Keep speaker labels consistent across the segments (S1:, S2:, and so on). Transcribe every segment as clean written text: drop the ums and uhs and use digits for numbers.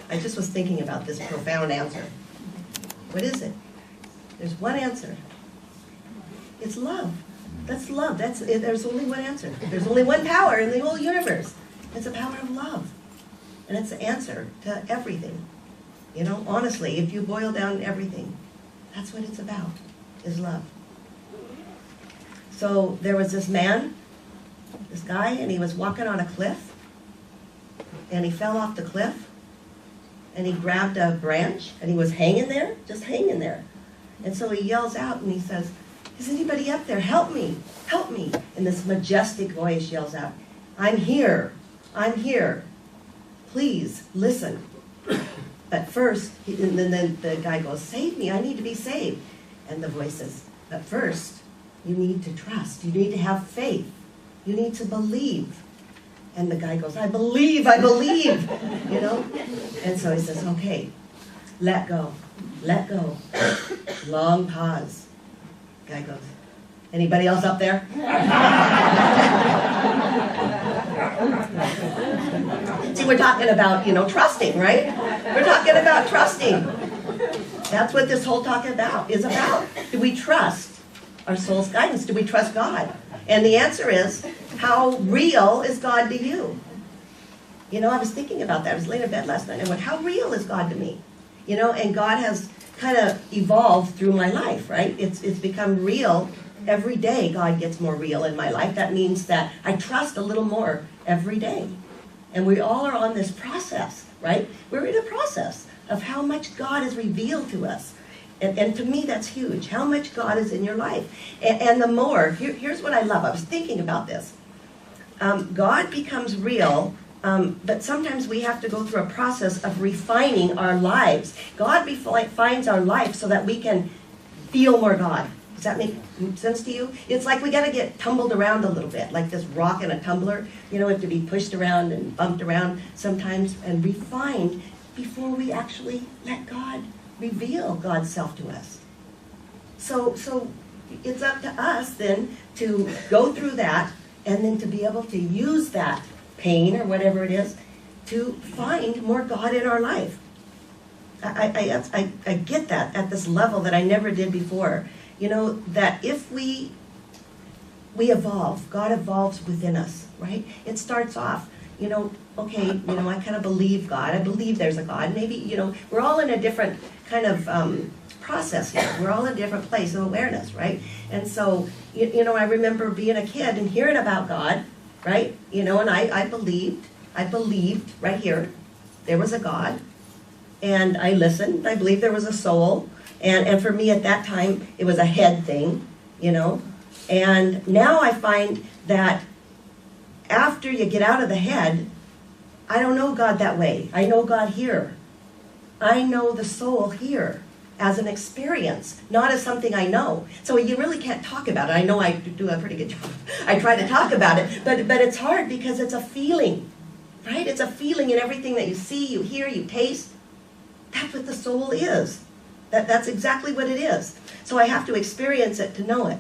S1: I just was thinking about this profound answer. What is it? There's one answer. It's love. That's love. That's it. There's only one answer. There's only one power in the whole universe. It's the power of love. And it's the answer to everything. You know, honestly, if you boil down everything, that's what it's about, is love. So there was this man, this guy, and he was walking on a cliff, and he fell off the cliff, and he grabbed a branch, and he was hanging there, just hanging there. And so he yells out, and he says, "Is anybody up there? Help me, help me." And this majestic voice yells out, "I'm here, I'm here. Please, listen." But first, and then the guy goes, "Save me, I need to be saved." And the voice says, "But first, you need to trust. You need to have faith. You need to believe." And the guy goes, I believe, you know? And so he says, "Okay, let go, let go." Long pause. Guy goes, "Anybody else up there?" See, we're talking about, trusting, right? We're talking about trusting. That's what this whole talk is about. Do we trust our soul's guidance? Do we trust God? And the answer is, how real is God to you? I was thinking about that. I was laying in bed last night and I went, how real is God to me? And God has kind of evolved through my life, right? It's become real. Every day God gets more real in my life. That means that I trust a little more every day. And we all are on this process, right? We're in a process of how much God has revealed to us. And to me, that's huge. How much God is in your life. And the more, here's what I love. I was thinking about this. God becomes real, but sometimes we have to go through a process of refining our lives. God refines our life so that we can feel more God. Does that make sense to you? It's like we got to get tumbled around a little bit, like this rock in a tumbler. We have to be pushed around and bumped around sometimes and refined before we actually let God reveal God's self to us. So it's up to us then to go through that and then to be able to use that pain or whatever it is to find more God in our life. I get that at this level that I never did before. That if we evolve, God evolves within us, right? It starts off, okay, I kind of believe God. I believe there's a God. Maybe, we're all in a different kind of process here. We're all in a different place of awareness, right? And so, I remember being a kid and hearing about God, right? And I believed right here, there was a God. And I listened. I believed there was a soul. And for me at that time, it was a head thing, And now I find that after you get out of the head, I don't know God that way. I know God here. I know the soul here as an experience, not as something I know. So you really can't talk about it. I know I do a pretty good job. I try to talk about it, but it's hard because it's a feeling, right? It's a feeling in everything that you see, you hear, you taste. That's what the soul is. That's exactly what it is. So I have to experience it to know it.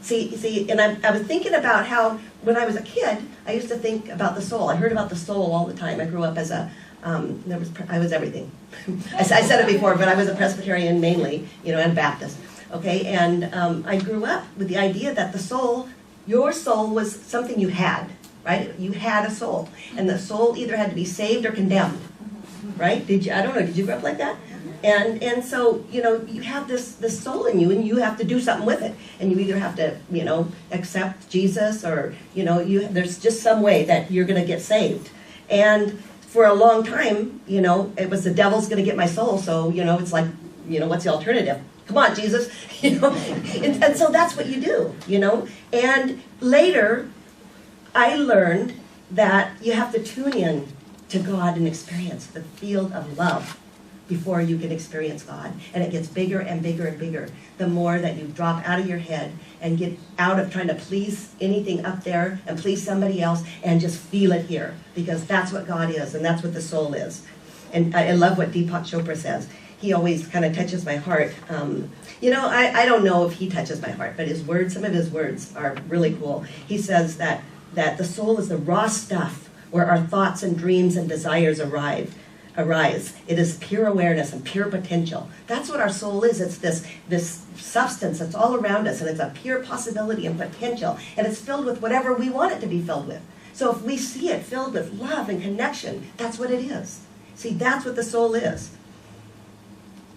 S1: See, and I was thinking about how when I was a kid, I used to think about the soul. I heard about the soul all the time. I grew up as I was everything. I said it before, but I was a Presbyterian mainly, and Baptist. Okay, and I grew up with the idea that the soul, your soul was something you had, right? You had a soul, and the soul either had to be saved or condemned, right? I don't know, did you grow up like that? And so, you have this soul in you, and you have to do something with it. And you either have to, accept Jesus or, there's just some way that you're going to get saved. And for a long time, it was the devil's going to get my soul. So, it's like, what's the alternative? Come on, Jesus. And so that's what you do, And later, I learned that you have to tune in to God and experience the field of love before you can experience God. And it gets bigger and bigger and bigger the more that you drop out of your head and get out of trying to please anything up there and please somebody else and just feel it here, because that's what God is and that's what the soul is. And I love what Deepak Chopra says. He always kind of touches my heart. I don't know if he touches my heart, but some of his words are really cool. He says that the soul is the raw stuff where our thoughts and dreams and desires arrive. arise. It is pure awareness and pure potential. That's what our soul is. It's this substance that's all around us, and it's a pure possibility and potential, and it's filled with whatever we want it to be filled with. So if we see it filled with love and connection, that's what it is. See, that's what the soul is.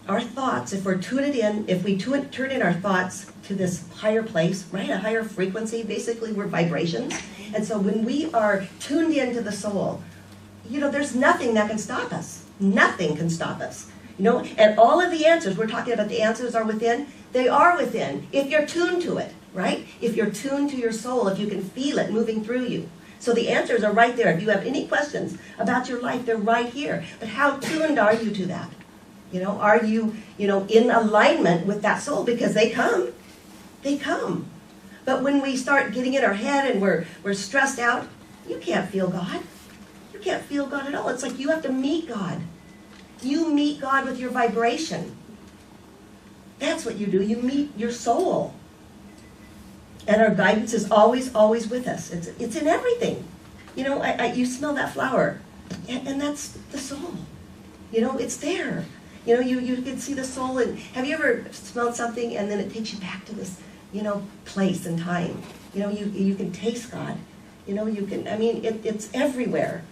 S1: Our thoughts, if we're tuned in, if we turn in our thoughts to this higher place, right, a higher frequency, basically we're vibrations. And so when we are tuned into the soul, there's nothing that can stop us. Nothing can stop us. And all of the answers, we're talking about the answers are within, they are within, if you're tuned to it, right? If you're tuned to your soul, if you can feel it moving through you. So the answers are right there. If you have any questions about your life, they're right here. But how tuned are you to that? Are you, in alignment with that soul? Because they come. They come. But when we start getting in our head and we're stressed out, you can't feel God. You can't feel God at all. It's like you have to meet God. You meet God with your vibration. That's what you do. You meet your soul. And our guidance is always, always with us. It's in everything. You smell that flower. And that's the soul. It's there. You can see the soul. And have you ever smelled something and then it takes you back to this, place and time? You can taste God. It's everywhere.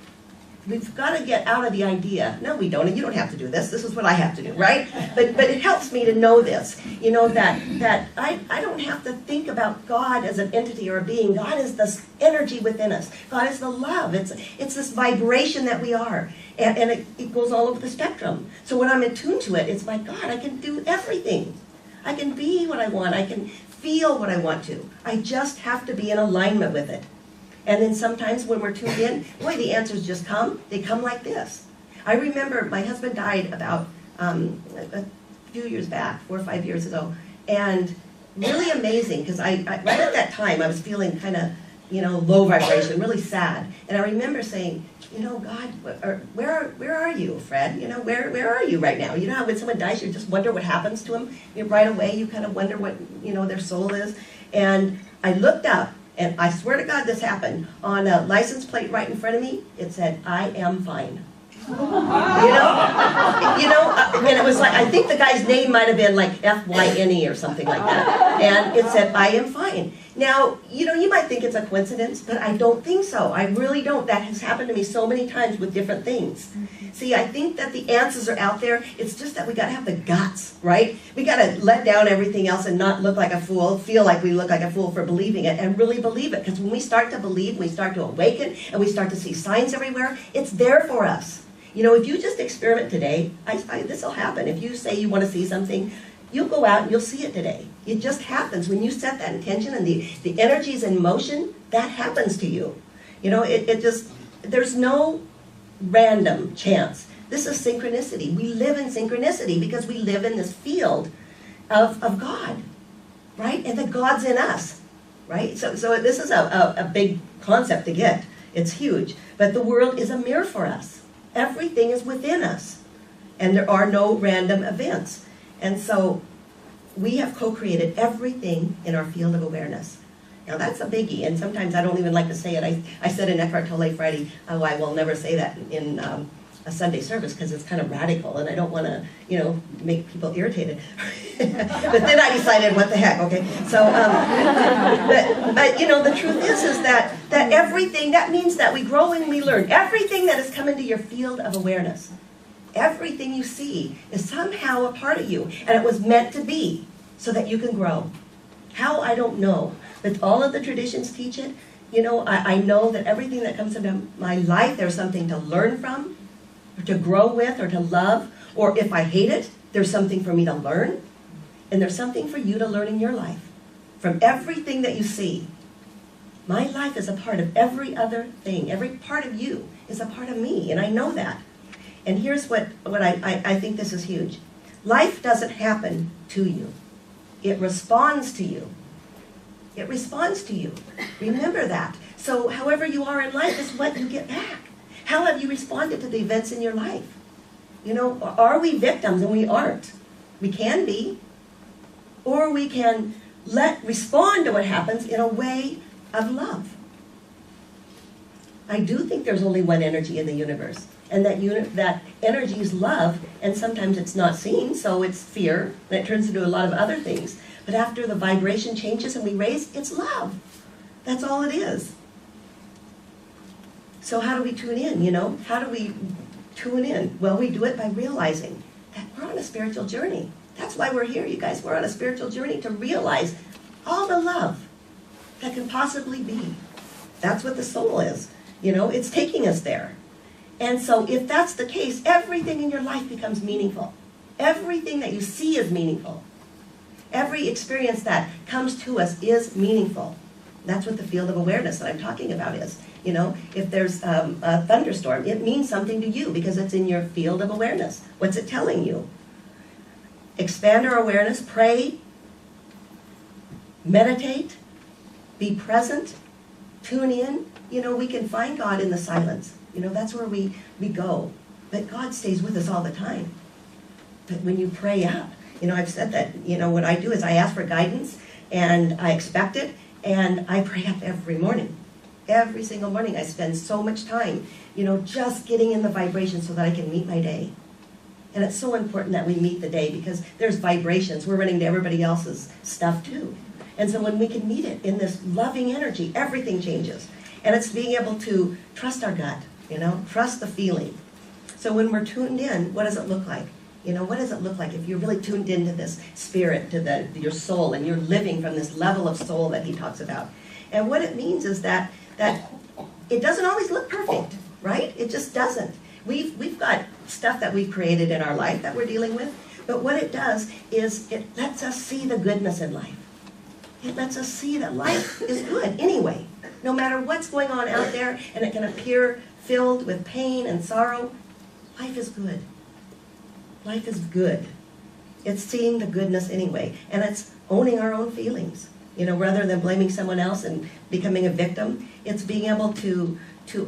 S1: We've got to get out of the idea. No, we don't. And you don't have to do this. This is what I have to do, right? But it helps me to know this. That I don't have to think about God as an entity or a being. God is this energy within us. God is the love. It's this vibration that we are. And it goes all over the spectrum. So when I'm attuned to it, it's like, God, I can do everything. I can be what I want. I can feel what I want to. I just have to be in alignment with it. And then sometimes when we're tuned in, boy, the answers just come. They come like this. I remember my husband died about a few years back, 4 or 5 years ago. And really amazing, because I right at that time, I was feeling kind of, low vibration, really sad. And I remember saying, God, where are you, Fred? Where are you right now? You know how when someone dies, you just wonder what happens to them? Right away, you kind of wonder what, their soul is. And I looked up, and I swear to God this happened. On a license plate right in front of me, it said, I am fine. And it was like, I think the guy's name might have been like F-Y-N-E or something like that. And it said, I am fine. Now, you might think it's a coincidence, but I don't think so. I really don't. That has happened to me so many times with different things. See, I think that the answers are out there. It's just that we got to have the guts, right? We got to let down everything else and not look like a fool, feel like we look like a fool for believing it, and really believe it. Because when we start to believe, we start to awaken, and we start to see signs everywhere, it's there for us. If you just experiment today, this will happen. If you say you want to see something, you'll go out and you'll see it today. It just happens. When you set that intention and the energy's in motion, that happens to you. There's no random chance. This is synchronicity. We live in synchronicity because we live in this field of God, right? And that God's in us, right? So this is a big concept to get. It's huge. But the world is a mirror for us. Everything is within us. And there are no random events. And so we have co-created everything in our field of awareness. Now that's a biggie, and sometimes I don't even like to say it. I said in Eckhart Tolle Friday, oh, I will never say that in a Sunday service because it's kind of radical, and I don't want to, make people irritated. But then I decided, what the heck, okay? So, but the truth is that everything, that means that we grow and we learn. Everything that has come into your field of awareness, everything you see is somehow a part of you, and it was meant to be so that you can grow. How, I don't know. But all of the traditions teach it. I know that everything that comes into my life, there's something to learn from, or to grow with, or to love. Or if I hate it, there's something for me to learn. And there's something for you to learn in your life. From everything that you see. My life is a part of every other thing. Every part of you is a part of me, and I know that. And here's what I think this is huge. Life doesn't happen to you. It responds to you. It responds to you. Remember that. So however you are in life is what you get back. How have you responded to the events in your life? Are we victims? And we aren't. We can be. Or we can respond to what happens in a way of love. I do think there's only one energy in the universe. And that energy is love, and sometimes it's not seen, so it's fear, and it turns into a lot of other things. But after the vibration changes and we raise, it's love. That's all it is. So how do we tune in, you know? How do we tune in? Well, we do it by realizing that we're on a spiritual journey. That's why we're here, you guys. We're on a spiritual journey to realize all the love that can possibly be. That's what the soul is. You know, it's taking us there. And so if that's the case, everything in your life becomes meaningful. Everything that you see is meaningful. Every experience that comes to us is meaningful. That's what the field of awareness that I'm talking about is. You know, if there's a thunderstorm, it means something to you because it's in your field of awareness. What's it telling you? Expand our awareness, pray, meditate, be present, tune in. You know, we can find God in the silence. You know, that's where we go. But God stays with us all the time. But when you pray up, you know, I've said that, you know, what I do is I ask for guidance and I expect it and I pray up every morning. Every single morning I spend so much time, you know, just getting in the vibration so that I can meet my day. And it's so important that we meet the day because there's vibrations. We're running to everybody else's stuff too. And so when we can meet it in this loving energy, everything changes. And it's being able to trust our gut, you know, trust the feeling. So when we're tuned in, what does it look like? You know, what does it look like if you're really tuned into this spirit, to your soul, and you're living from this level of soul that he talks about? And what it means is that it doesn't always look perfect, right? It just doesn't. We've got stuff that we've created in our life that we're dealing with, but what it does is it lets us see the goodness in life. It lets us see that life is good anyway. No matter what's going on out there, and it can appear filled with pain and sorrow, life is good. Life is good. It's seeing the goodness anyway, and it's owning our own feelings. You know, rather than blaming someone else and becoming a victim, it's being able to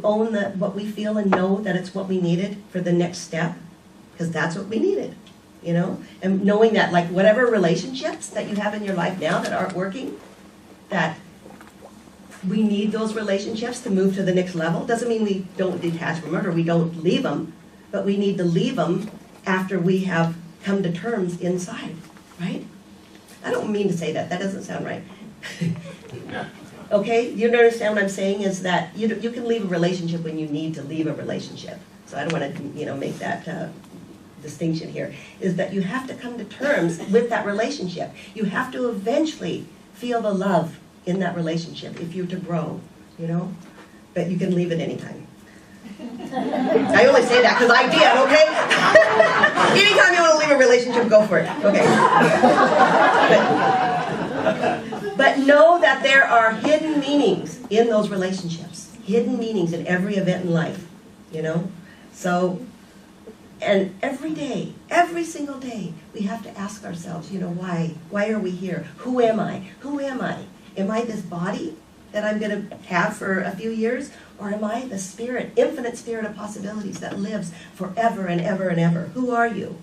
S1: own what we feel and know that it's what we needed for the next step, because that's what we needed, you know? And knowing that, like, whatever relationships that you have in your life now that aren't working, that we need those relationships to move to the next level. Doesn't mean we don't detach from it or we don't leave them, but we need to leave them after we have come to terms inside, right? I don't mean to say that. That doesn't sound right. Okay, you understand what I'm saying is that you can leave a relationship when you need to leave a relationship. So I don't want to, you know, make that distinction here. Is that you have to come to terms with that relationship. You have to eventually feel the love in that relationship if you're to grow, you know. But you can leave it anytime. I only say that because I did, okay? Anytime you want to leave a relationship, go for it. Okay. But know that there are hidden meanings in those relationships. Hidden meanings in every event in life, you know? So, and every day, every single day, we have to ask ourselves, you know, why? Why are we here? Who am I? Who am I? Am I this body that I'm going to have for a few years? Or am I the spirit, infinite spirit of possibilities that lives forever and ever and ever? Who are you?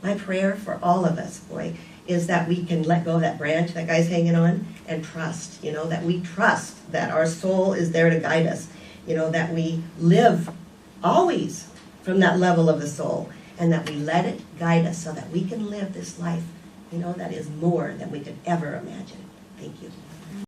S1: My prayer for all of us, boy, is that we can let go of that branch that guy's hanging on and trust, you know, that we trust that our soul is there to guide us, you know, that we live always from that level of the soul and that we let it guide us so that we can live this life, you know, that is more than we could ever imagine. Thank you.